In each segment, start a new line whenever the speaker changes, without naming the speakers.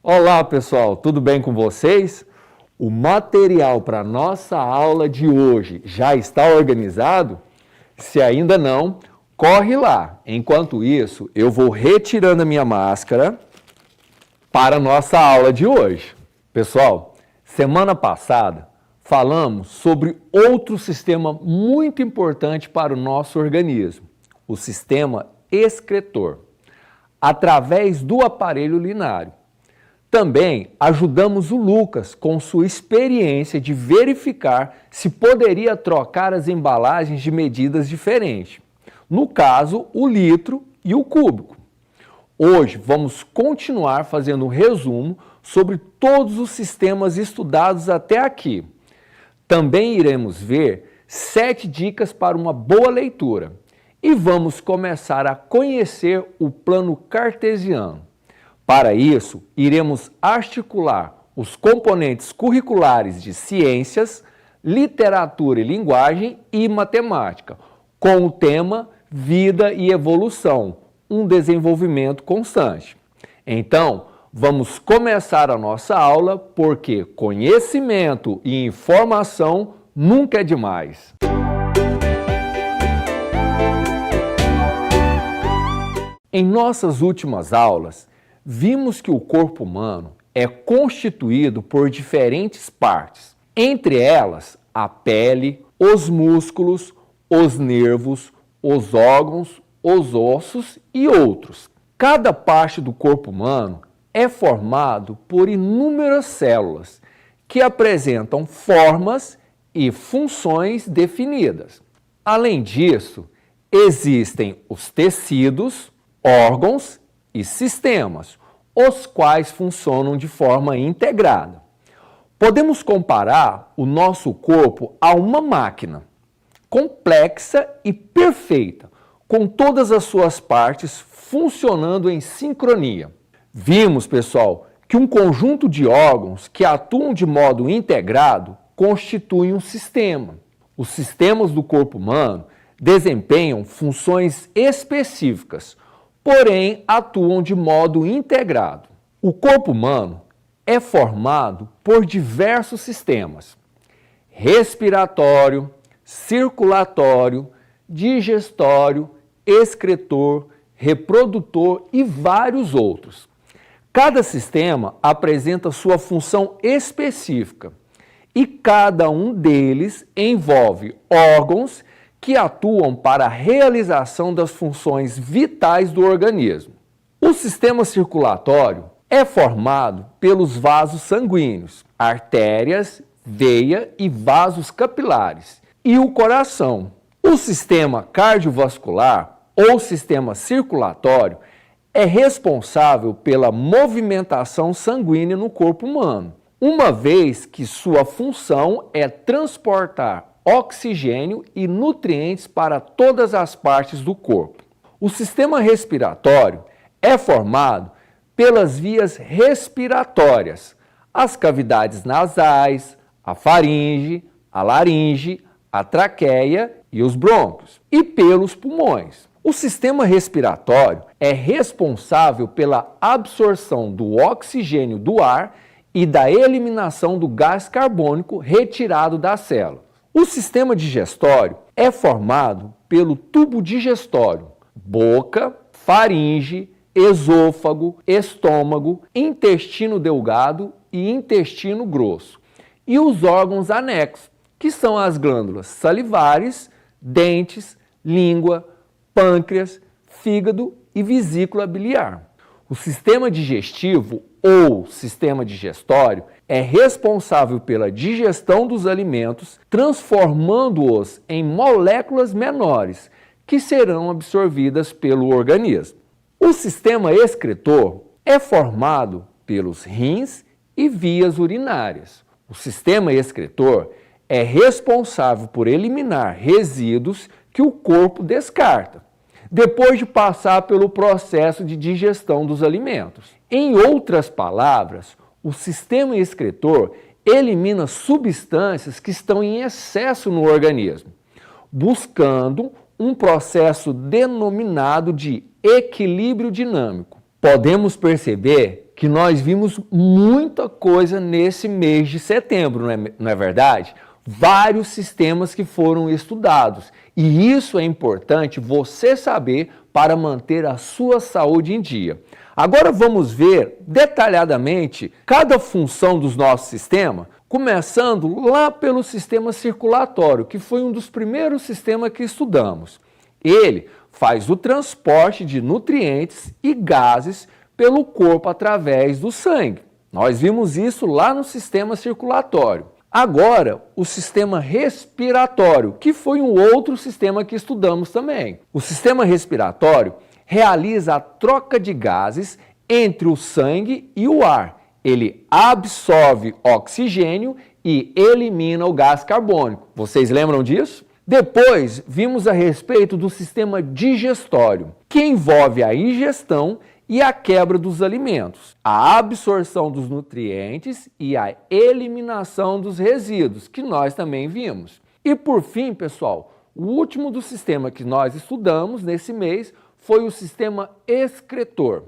Olá pessoal, tudo bem com vocês? O material para nossa aula de hoje já está organizado? Se ainda não, corre lá. Enquanto isso, eu vou retirando a minha máscara para a nossa aula de hoje. Pessoal, semana passada falamos sobre outro sistema muito importante para o nosso organismo, o sistema excretor, através do aparelho urinário. Também ajudamos o Lucas com sua experiência de verificar se poderia trocar as embalagens de medidas diferentes. No caso, o litro e o cúbico. Hoje vamos continuar fazendo um resumo sobre todos os sistemas estudados até aqui. Também iremos ver 7 dicas para uma boa leitura. E vamos começar a conhecer o plano cartesiano. Para isso, iremos articular os componentes curriculares de ciências, literatura e linguagem e matemática, com o tema Vida e Evolução, um desenvolvimento constante. Então, vamos começar a nossa aula, porque conhecimento e informação nunca é demais. Em nossas últimas aulas, vimos que o corpo humano é constituído por diferentes partes, entre elas a pele, os músculos, os nervos, os órgãos, os ossos e outros. Cada parte do corpo humano é formado por inúmeras células que apresentam formas e funções definidas. Além disso, existem os tecidos, órgãos e sistemas, os quais funcionam de forma integrada. Podemos comparar o nosso corpo a uma máquina, complexa e perfeita, com todas as suas partes funcionando em sincronia. Vimos, pessoal, que um conjunto de órgãos que atuam de modo integrado constituem um sistema. Os sistemas do corpo humano desempenham funções específicas, porém atuam de modo integrado. O corpo humano é formado por diversos sistemas: respiratório, circulatório, digestório, excretor, reprodutor e vários outros. Cada sistema apresenta sua função específica e cada um deles envolve órgãos que atuam para a realização das funções vitais do organismo. O sistema circulatório é formado pelos vasos sanguíneos, artérias, veia e vasos capilares, e o coração. O sistema cardiovascular ou sistema circulatório é responsável pela movimentação sanguínea no corpo humano, uma vez que sua função é transportar oxigênio e nutrientes para todas as partes do corpo. O sistema respiratório é formado pelas vias respiratórias, as cavidades nasais, a faringe, a laringe, a traqueia e os brônquios, e pelos pulmões. O sistema respiratório é responsável pela absorção do oxigênio do ar e da eliminação do gás carbônico retirado da célula. O sistema digestório é formado pelo tubo digestório, boca, faringe, esôfago, estômago, intestino delgado e intestino grosso, e os órgãos anexos, que são as glândulas salivares, dentes, língua, pâncreas, fígado e vesícula biliar. O sistema digestivo ou sistema digestório é responsável pela digestão dos alimentos, transformando-os em moléculas menores que serão absorvidas pelo organismo. O sistema excretor é formado pelos rins e vias urinárias. O sistema excretor é responsável por eliminar resíduos que o corpo descarta, depois de passar pelo processo de digestão dos alimentos. Em outras palavras, o sistema excretor elimina substâncias que estão em excesso no organismo, buscando um processo denominado de equilíbrio dinâmico. Podemos perceber que que nós vimos muita coisa nesse mês de setembro, não é verdade? Vários sistemas que foram estudados. E isso é importante você saber para manter a sua saúde em dia. Agora vamos ver detalhadamente cada função dos nossos sistemas, começando lá pelo sistema circulatório, que foi um dos primeiros sistemas que estudamos. Ele faz o transporte de nutrientes e gases pelo corpo através do sangue. Nós vimos isso lá no sistema circulatório. Agora, o sistema respiratório, que foi um outro sistema que estudamos também. O sistema respiratório realiza a troca de gases entre o sangue e o ar. Ele absorve oxigênio e elimina o gás carbônico. Vocês lembram disso? Depois, vimos a respeito do sistema digestório, que envolve a ingestão e a quebra dos alimentos, a absorção dos nutrientes e a eliminação dos resíduos, que nós também vimos. E por fim, pessoal, o último do sistema que nós estudamos nesse mês foi o sistema excretor.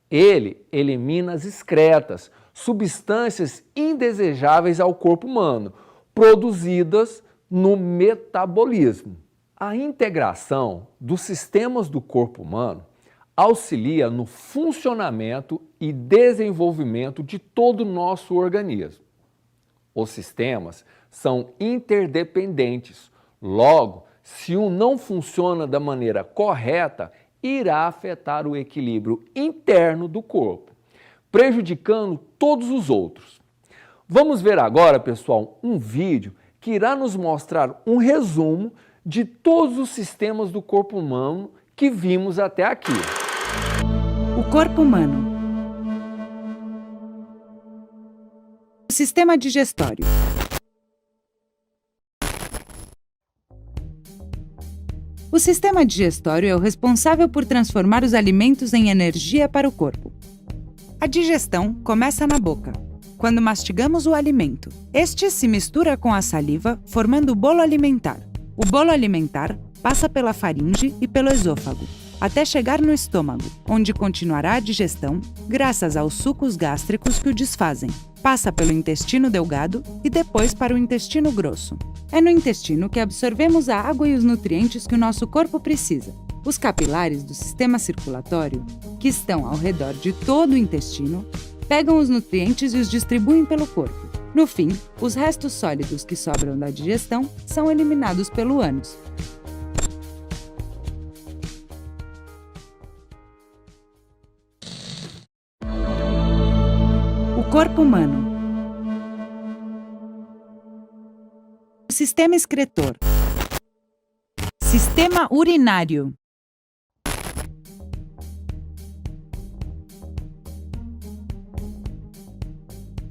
Ele elimina as excretas, substâncias indesejáveis ao corpo humano, produzidas no metabolismo. A integração dos sistemas do corpo humano auxilia no funcionamento e desenvolvimento de todo o nosso organismo. Os sistemas são interdependentes, logo, se um não funciona da maneira correta, irá afetar o equilíbrio interno do corpo, prejudicando todos os outros. Vamos ver agora, pessoal, um vídeo que irá nos mostrar um resumo de todos os sistemas do corpo humano que vimos até aqui.
O corpo humano. O sistema digestório. O sistema digestório é o responsável por transformar os alimentos em energia para o corpo. A digestão começa na boca, quando mastigamos o alimento. Este se mistura com a saliva, formando o bolo alimentar. O bolo alimentar passa pela faringe e pelo esôfago, até chegar no estômago, onde continuará a digestão graças aos sucos gástricos que o desfazem. Passa pelo intestino delgado e depois para o intestino grosso. É no intestino que absorvemos a água e os nutrientes que o nosso corpo precisa. Os capilares do sistema circulatório, que estão ao redor de todo o intestino, pegam os nutrientes e os distribuem pelo corpo. No fim, os restos sólidos que sobram da digestão são eliminados pelo ânus. O corpo humano. O sistema excretor. Sistema urinário.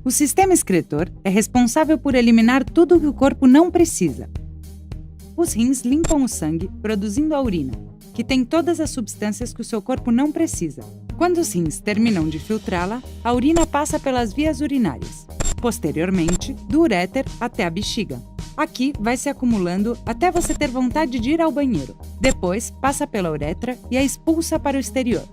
O sistema excretor é responsável por eliminar tudo o que o corpo não precisa. Os rins limpam o sangue, produzindo a urina, que tem todas as substâncias que o seu corpo não precisa. Quando os rins terminam de filtrá-la, a urina passa pelas vias urinárias, posteriormente do uréter até a bexiga. Aqui vai se acumulando até você ter vontade de ir ao banheiro. Depois passa pela uretra e a expulsa para o exterior.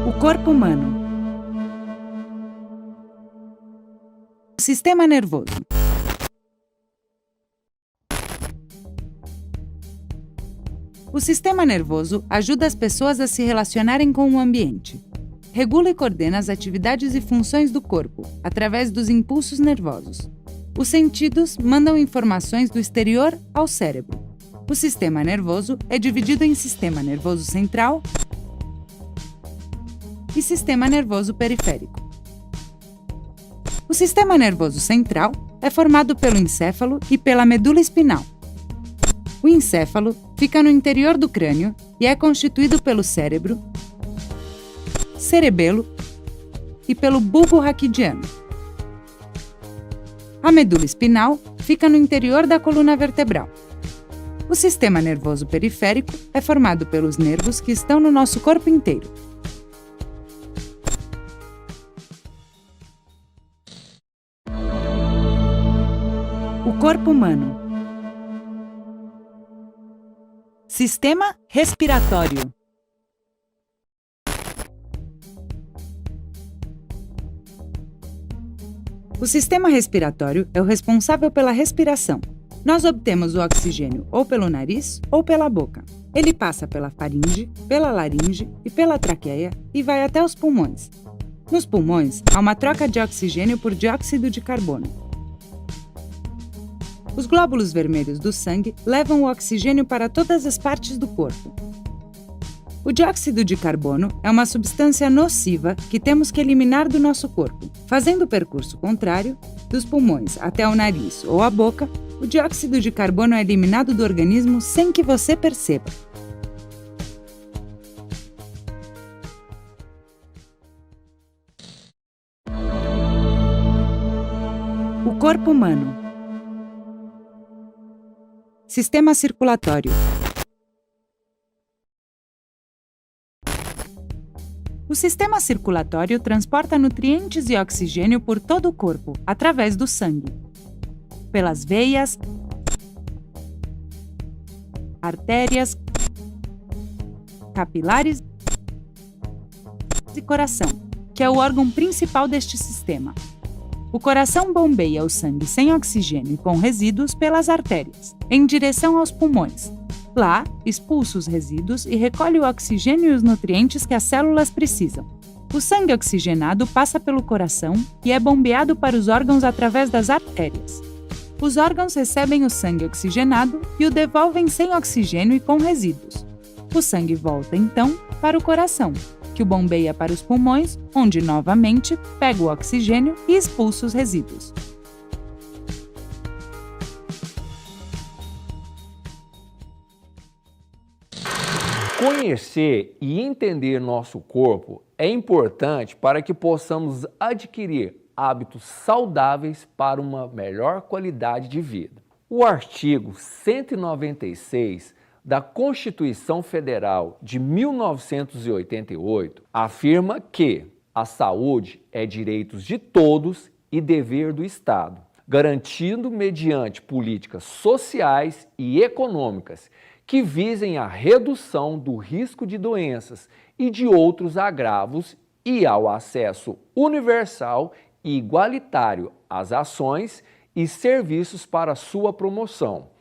O corpo humano. O sistema nervoso. O sistema nervoso ajuda as pessoas a se relacionarem com o ambiente. Regula e coordena as atividades e funções do corpo, através dos impulsos nervosos. Os sentidos mandam informações do exterior ao cérebro. O sistema nervoso é dividido em sistema nervoso central e sistema nervoso periférico. O sistema nervoso central é formado pelo encéfalo e pela medula espinal. O encéfalo fica no interior do crânio e é constituído pelo cérebro, cerebelo e pelo bulbo raquidiano. A medula espinal fica no interior da coluna vertebral. O sistema nervoso periférico é formado pelos nervos que estão no nosso corpo inteiro. O corpo humano. Sistema respiratório. O sistema respiratório é o responsável pela respiração. Nós obtemos o oxigênio ou pelo nariz ou pela boca. Ele passa pela faringe, pela laringe e pela traqueia e vai até os pulmões. Nos pulmões, há uma troca de oxigênio por dióxido de carbono. Os glóbulos vermelhos do sangue levam o oxigênio para todas as partes do corpo. O dióxido de carbono é uma substância nociva que temos que eliminar do nosso corpo. Fazendo o percurso contrário, dos pulmões até o nariz ou a boca, o dióxido de carbono é eliminado do organismo sem que você perceba. O corpo humano. Sistema circulatório. O sistema circulatório transporta nutrientes e oxigênio por todo o corpo, através do sangue, pelas veias, artérias, capilares e coração, que é o órgão principal deste sistema. O coração bombeia o sangue sem oxigênio e com resíduos pelas artérias, em direção aos pulmões. Lá, expulsa os resíduos e recolhe o oxigênio e os nutrientes que as células precisam. O sangue oxigenado passa pelo coração e é bombeado para os órgãos através das artérias. Os órgãos recebem o sangue oxigenado e o devolvem sem oxigênio e com resíduos. O sangue volta, então, para o coração, que o bombeia para os pulmões, onde, novamente, pega o oxigênio e expulsa os resíduos.
Conhecer e entender nosso corpo é importante para que possamos adquirir hábitos saudáveis para uma melhor qualidade de vida. O artigo 196 da Constituição Federal de 1988 afirma que a saúde é direito de todos e dever do Estado, garantindo mediante políticas sociais e econômicas que visem a redução do risco de doenças e de outros agravos e ao acesso universal e igualitário às ações e serviços para sua promoção,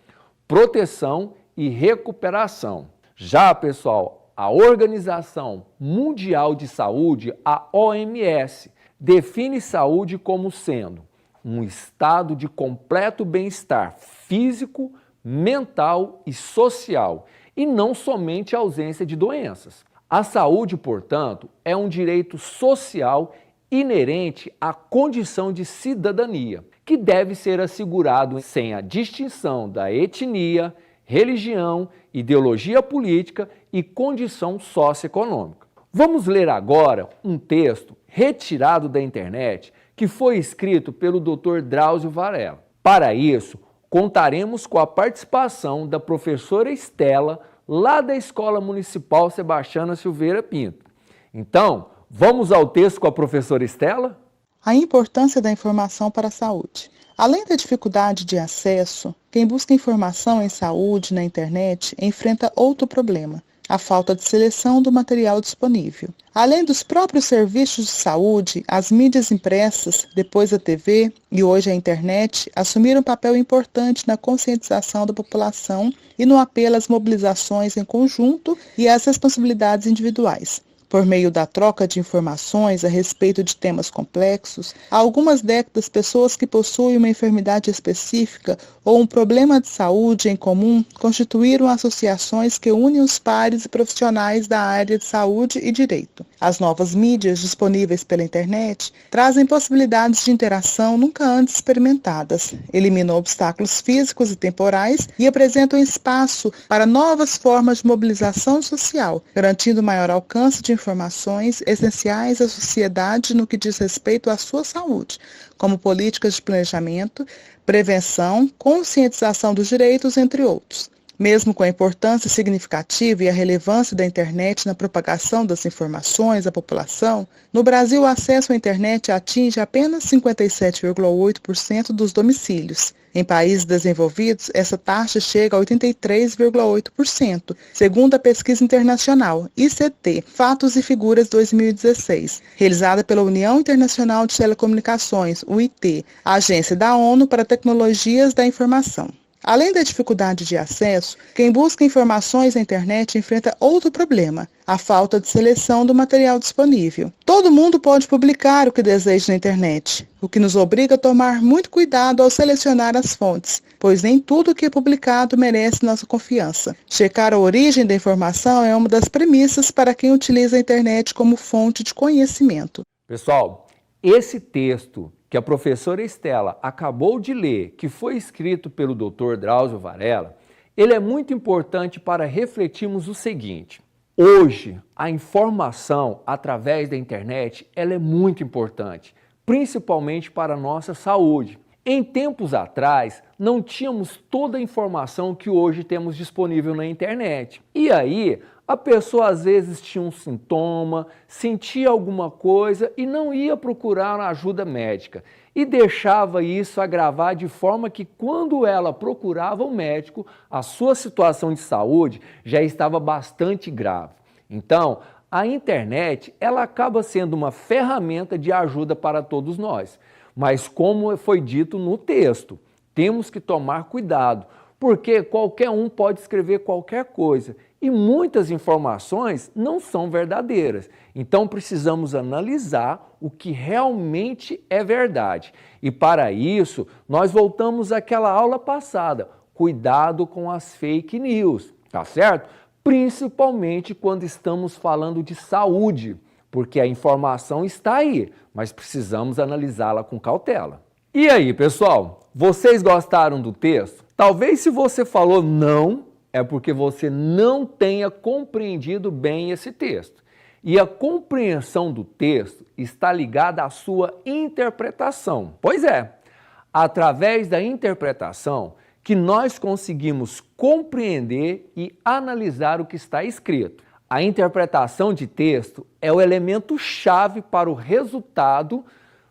proteção e recuperação. Já, pessoal, a Organização Mundial de Saúde, a OMS, define saúde como sendo um estado de completo bem-estar físico, mental e social, e não somente a ausência de doenças. A saúde, portanto, é um direito social inerente à condição de cidadania, que deve ser assegurado sem a distinção da etnia, religião, ideologia política e condição socioeconômica. Vamos ler agora um texto retirado da internet que foi escrito pelo Dr. Drauzio Varela. Para isso, contaremos com a participação da professora Estela, lá da Escola Municipal Sebastiana Silveira Pinto. Então, vamos ao texto com a professora Estela?
A importância da informação para a saúde. Além da dificuldade de acesso, quem busca informação em saúde na internet enfrenta outro problema: a falta de seleção do material disponível. Além dos próprios serviços de saúde, as mídias impressas, depois a TV e hoje a internet, assumiram um papel importante na conscientização da população e no apelo às mobilizações em conjunto e às responsabilidades individuais. Por meio da troca de informações a respeito de temas complexos, há algumas décadas, pessoas que possuem uma enfermidade específica ou um problema de saúde em comum constituíram associações que unem os pares e profissionais da área de saúde e direito. As novas mídias disponíveis pela internet trazem possibilidades de interação nunca antes experimentadas, eliminam obstáculos físicos e temporais e apresentam espaço para novas formas de mobilização social, garantindo maior alcance de informações essenciais à sociedade no que diz respeito à sua saúde, como políticas de planejamento, prevenção, conscientização dos direitos, entre outros. Mesmo com a importância significativa e a relevância da internet na propagação das informações à população, no Brasil o acesso à internet atinge apenas 57,8% dos domicílios. Em países desenvolvidos, essa taxa chega a 83,8%, segundo a pesquisa internacional ICT, Fatos e Figuras 2016, realizada pela União Internacional de Telecomunicações, UIT, a agência da ONU para Tecnologias da Informação. Além da dificuldade de acesso, quem busca informações na internet enfrenta outro problema, a falta de seleção do material disponível. Todo mundo pode publicar o que deseja na internet, o que nos obriga a tomar muito cuidado ao selecionar as fontes, pois nem tudo que é publicado merece nossa confiança. Checar a origem da informação é uma das premissas para quem utiliza a internet como fonte de conhecimento.
Pessoal, esse texto que a professora Estela acabou de ler, que foi escrito pelo Dr. Drauzio Varela, ele é muito importante para refletirmos o seguinte: hoje, a informação através da internet, ela é muito importante, principalmente para a nossa saúde. Em tempos atrás, não tínhamos toda a informação que hoje temos disponível na internet. E aí, a pessoa às vezes tinha um sintoma, sentia alguma coisa e não ia procurar ajuda médica. E deixava isso agravar de forma que quando ela procurava o médico, a sua situação de saúde já estava bastante grave. Então, a internet, ela acaba sendo uma ferramenta de ajuda para todos nós. Mas como foi dito no texto, temos que tomar cuidado, porque qualquer um pode escrever qualquer coisa e muitas informações não são verdadeiras. Então precisamos analisar o que realmente é verdade. E para isso, nós voltamos àquela aula passada, cuidado com as fake news, tá certo? Principalmente quando estamos falando de saúde, porque a informação está aí, mas precisamos analisá-la com cautela. E aí, pessoal, vocês gostaram do texto? Talvez se você falou não, é porque você não tenha compreendido bem esse texto. E a compreensão do texto está ligada à sua interpretação. Pois é, através da interpretação que nós conseguimos compreender e analisar o que está escrito. A interpretação de texto é o elemento-chave para o resultado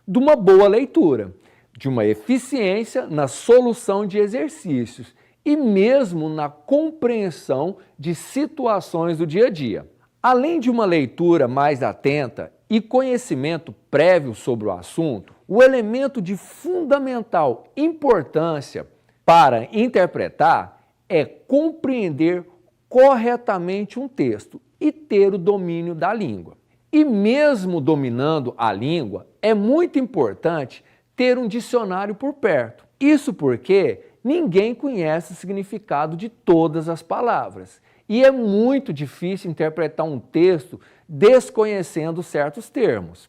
de uma boa leitura, de uma eficiência na solução de exercícios e mesmo na compreensão de situações do dia a dia. Além de uma leitura mais atenta e conhecimento prévio sobre o assunto, o elemento de fundamental importância para interpretar é compreender corretamente um texto e ter o domínio da língua. E mesmo dominando a língua, é muito importante ter um dicionário por perto. Isso porque ninguém conhece o significado de todas as palavras. E é muito difícil interpretar um texto desconhecendo certos termos.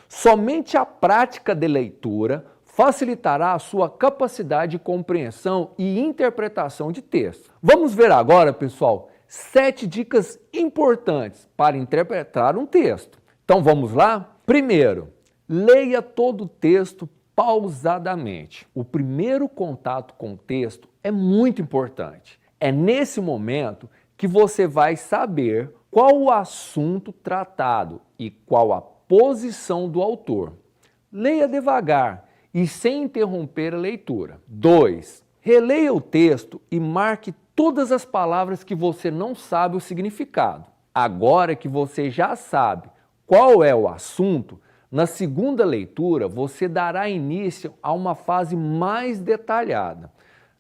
Somente a prática de leitura facilitará a sua capacidade de compreensão e interpretação de texto. Vamos ver agora, pessoal, 7 dicas importantes para interpretar um texto. Então vamos lá? Primeiro, leia todo o texto pausadamente. O primeiro contato com o texto é muito importante. É nesse momento que você vai saber qual o assunto tratado e qual a posição do autor. Leia devagar e sem interromper a leitura. 2. Releia o texto e marque todas as palavras que você não sabe o significado. Agora que você já sabe qual é o assunto, na segunda leitura você dará início a uma fase mais detalhada.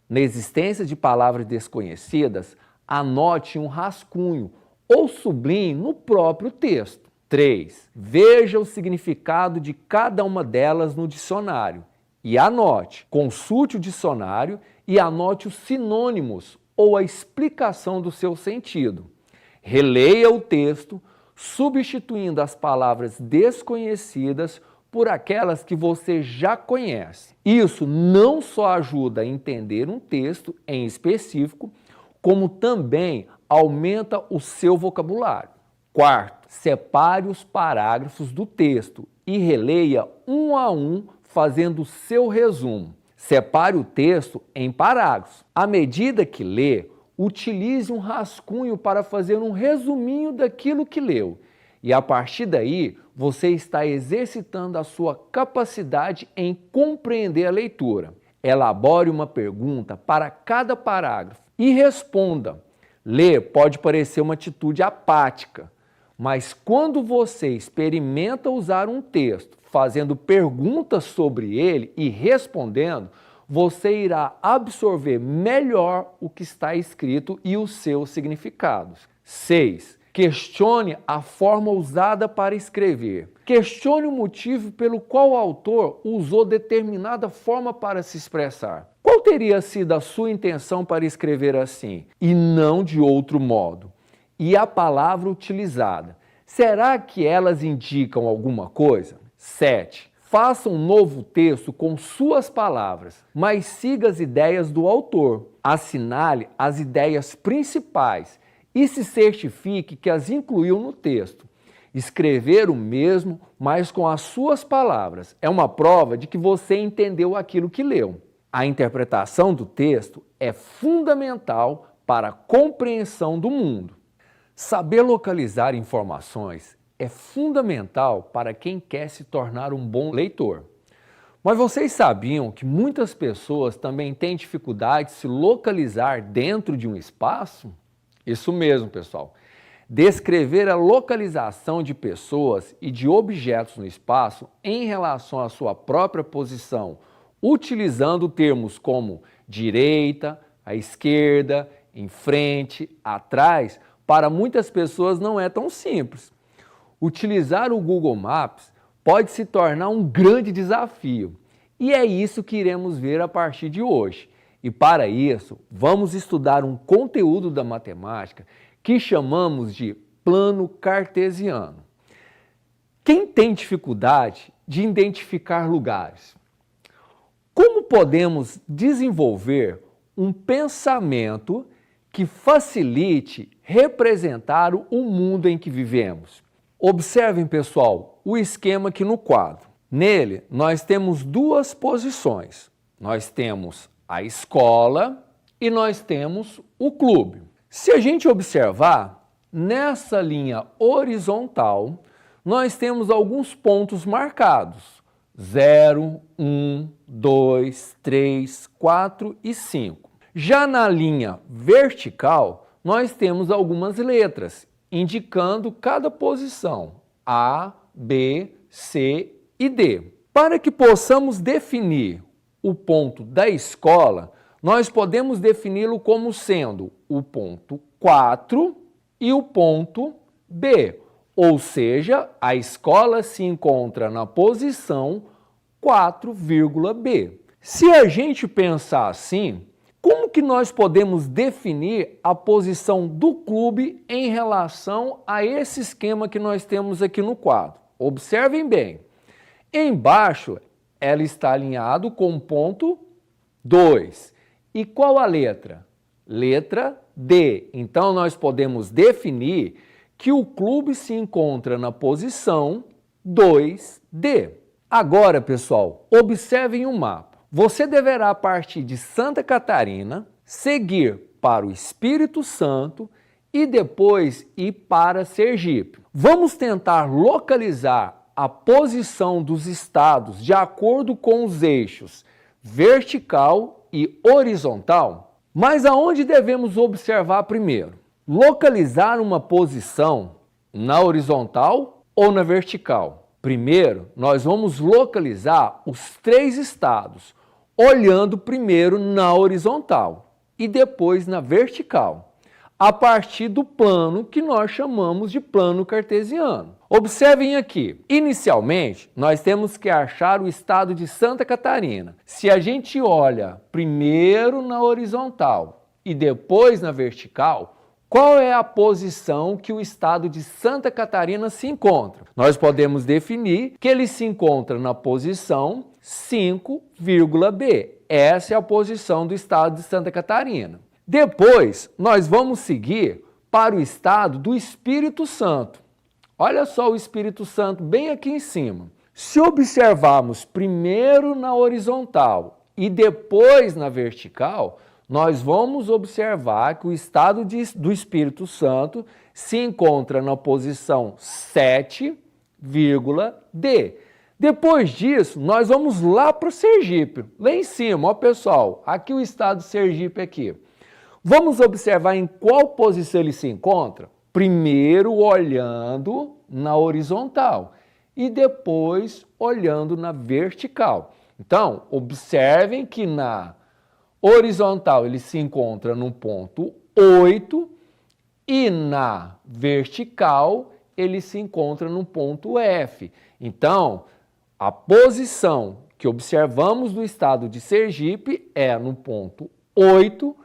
Na existência de palavras desconhecidas, anote um rascunho ou sublinhe no próprio texto. 3. Veja o significado de cada uma delas no dicionário e anote. Consulte o dicionário e anote os sinônimos ou a explicação do seu sentido. Releia o texto, substituindo as palavras desconhecidas por aquelas que você já conhece. Isso não só ajuda a entender um texto em específico, como também aumenta o seu vocabulário. 4. Separe os parágrafos do texto e releia um a um, fazendo o seu resumo. Separe o texto em parágrafos. À medida que lê, utilize um rascunho para fazer um resuminho daquilo que leu. E a partir daí, você está exercitando a sua capacidade em compreender a leitura. Elabore uma pergunta para cada parágrafo e responda. Ler pode parecer uma atitude apática, mas quando você experimenta usar um texto, fazendo perguntas sobre ele e respondendo, você irá absorver melhor o que está escrito e os seus significados. 6. Questione a forma usada para escrever. Questione o motivo pelo qual o autor usou determinada forma para se expressar. Qual teria sido a sua intenção para escrever assim, e não de outro modo? E a palavra utilizada, será que elas indicam alguma coisa? 7. Faça um novo texto com suas palavras, mas siga as ideias do autor. Assinale as ideias principais e se certifique que as incluiu no texto. Escrever o mesmo, mas com as suas palavras, é uma prova de que você entendeu aquilo que leu. A interpretação do texto é fundamental para a compreensão do mundo. Saber localizar informações é fundamental para quem quer se tornar um bom leitor. Mas vocês sabiam que muitas pessoas também têm dificuldade de se localizar dentro de um espaço? Isso mesmo, pessoal. Descrever a localização de pessoas e de objetos no espaço em relação à sua própria posição, utilizando termos como direita, à esquerda, em frente, atrás, para muitas pessoas não é tão simples. Utilizar o Google Maps pode se tornar um grande desafio e é isso que iremos ver a partir de hoje. E para isso, vamos estudar um conteúdo da matemática que chamamos de plano cartesiano. Quem tem dificuldade de identificar lugares? Como podemos desenvolver um pensamento que facilite representar o mundo em que vivemos? Observem, pessoal, o esquema aqui no quadro. Nele, nós temos duas posições. Nós temos a escola e nós temos o clube. Se a gente observar, nessa linha horizontal, nós temos alguns pontos marcados. 0, 1, 2, 3, 4 e 5. Já na linha vertical, nós temos algumas letras, indicando cada posição, A, B, C e D. Para que possamos definir o ponto da escola, nós podemos defini-lo como sendo o ponto 4 e o ponto B, ou seja, a escola se encontra na posição 4,B. Se a gente pensar assim, como que nós podemos definir a posição do clube em relação a esse esquema que nós temos aqui no quadro? Observem bem. Embaixo, ela está alinhado com o ponto 2. E qual a letra? Letra D. Então, nós podemos definir que o clube se encontra na posição 2D. Agora, pessoal, observem o mapa. Você deverá partir de Santa Catarina, seguir para o Espírito Santo e depois ir para Sergipe. Vamos tentar localizar a posição dos estados de acordo com os eixos vertical e horizontal. Mas aonde devemos observar primeiro? Localizar uma posição na horizontal ou na vertical? Primeiro, nós vamos localizar os 3 estados, olhando primeiro na horizontal e depois na vertical, a partir do plano que nós chamamos de plano cartesiano. Observem aqui, inicialmente nós temos que achar o estado de Santa Catarina. Se a gente olha primeiro na horizontal e depois na vertical, qual é a posição que o estado de Santa Catarina se encontra? Nós podemos definir que ele se encontra na posição 5,B. Essa é a posição do estado de Santa Catarina. Depois, nós vamos seguir para o estado do Espírito Santo. Olha só o Espírito Santo bem aqui em cima. Se observarmos primeiro na horizontal e depois na vertical, nós vamos observar que o estado do Espírito Santo se encontra na posição 7,D. Depois disso, nós vamos lá para o Sergipe, lá em cima, ó pessoal, aqui o estado de Sergipe aqui. Vamos observar em qual posição ele se encontra? Primeiro olhando na horizontal e depois olhando na vertical. Então, observem que na horizontal ele se encontra no ponto 8 e na vertical ele se encontra no ponto F. Então, a posição que observamos do estado de Sergipe é no ponto 8,F.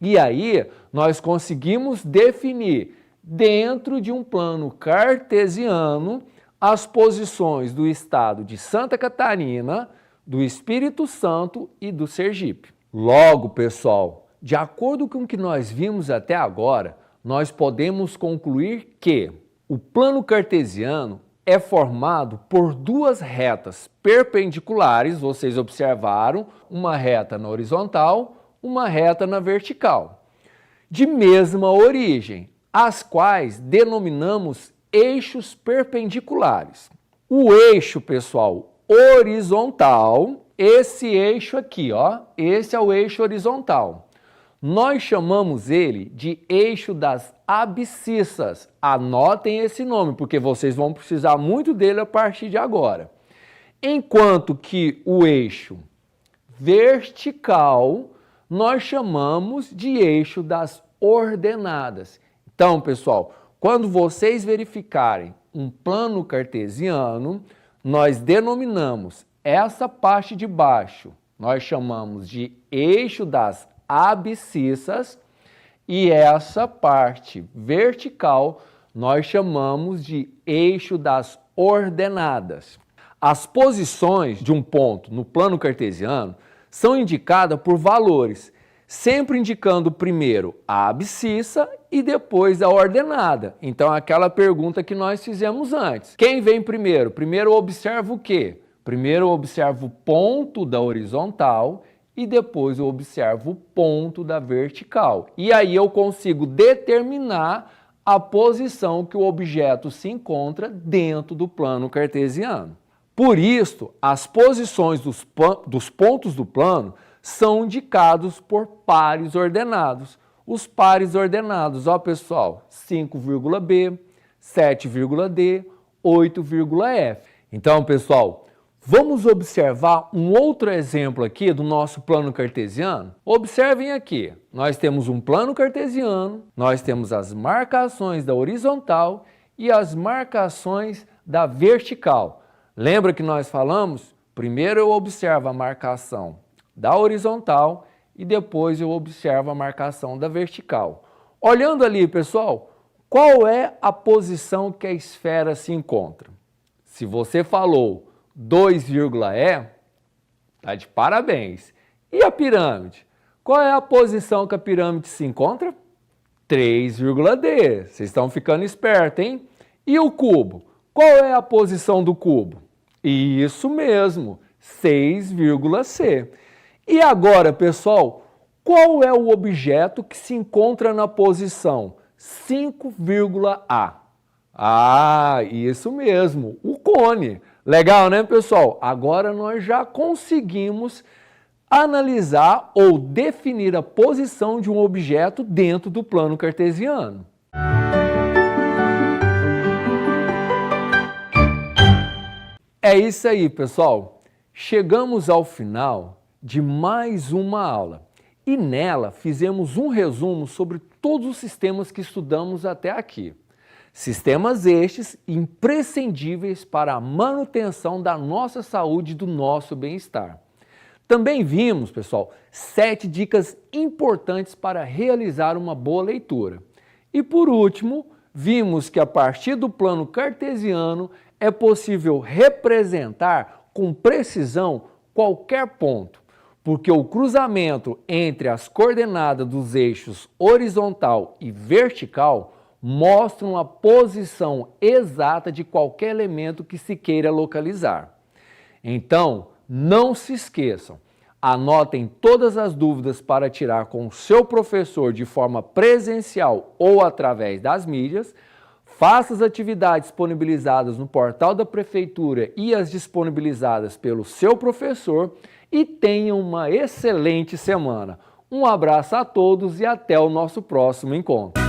E aí, nós conseguimos definir, dentro de um plano cartesiano, as posições do estado de Santa Catarina, do Espírito Santo e do Sergipe. Logo, pessoal, de acordo com o que nós vimos até agora, nós podemos concluir que o plano cartesiano é formado por duas retas perpendiculares, vocês observaram, uma reta na horizontal, uma reta na vertical, de mesma origem, as quais denominamos eixos perpendiculares. O eixo, pessoal, horizontal, esse eixo aqui, ó, esse é o eixo horizontal. Nós chamamos ele de eixo das abscissas. Anotem esse nome, porque vocês vão precisar muito dele a partir de agora. Enquanto que o eixo vertical, nós chamamos de eixo das ordenadas. Então, pessoal, quando vocês verificarem um plano cartesiano, nós denominamos essa parte de baixo, nós chamamos de eixo das abscissas, e essa parte vertical nós chamamos de eixo das ordenadas. As posições de um ponto no plano cartesiano são indicadas por valores, sempre indicando primeiro a abscissa e depois a ordenada. Então, aquela pergunta que nós fizemos antes. Quem vem primeiro? Primeiro observa o quê? Primeiro eu observo o ponto da horizontal e depois eu observo o ponto da vertical. E aí eu consigo determinar a posição que o objeto se encontra dentro do plano cartesiano. Por isso, as posições dos pontos do plano são indicados por pares ordenados. Os pares ordenados, ó pessoal, 5,B, 7,D, 8,F. Então, pessoal, vamos observar um outro exemplo aqui do nosso plano cartesiano? Observem aqui, nós temos um plano cartesiano, nós temos as marcações da horizontal e as marcações da vertical. Lembra que nós falamos? Primeiro eu observo a marcação da horizontal e depois eu observo a marcação da vertical. Olhando ali, pessoal, qual é a posição que a esfera se encontra? Se você falou 2,E, tá de parabéns. E a pirâmide? Qual é a posição que a pirâmide se encontra? 3,D. Vocês estão ficando espertos, hein? E o cubo? Qual é a posição do cubo? Isso mesmo, 6,C. E agora, pessoal, qual é o objeto que se encontra na posição 5,A? Ah, isso mesmo, o cone. Legal, né, pessoal? Agora nós já conseguimos analisar ou definir a posição de um objeto dentro do plano cartesiano. É isso aí, pessoal. Chegamos ao final de mais uma aula e nela fizemos um resumo sobre todos os sistemas que estudamos até aqui. Sistemas estes imprescindíveis para a manutenção da nossa saúde e do nosso bem-estar. Também vimos, pessoal, 7 dicas importantes para realizar uma boa leitura. E por último, vimos que a partir do plano cartesiano é possível representar com precisão qualquer ponto, porque o cruzamento entre as coordenadas dos eixos horizontal e vertical mostram a posição exata de qualquer elemento que se queira localizar. Então, não se esqueçam, anotem todas as dúvidas para tirar com o seu professor de forma presencial ou através das mídias, faça as atividades disponibilizadas no portal da Prefeitura e as disponibilizadas pelo seu professor e tenha uma excelente semana. Um abraço a todos e até o nosso próximo encontro.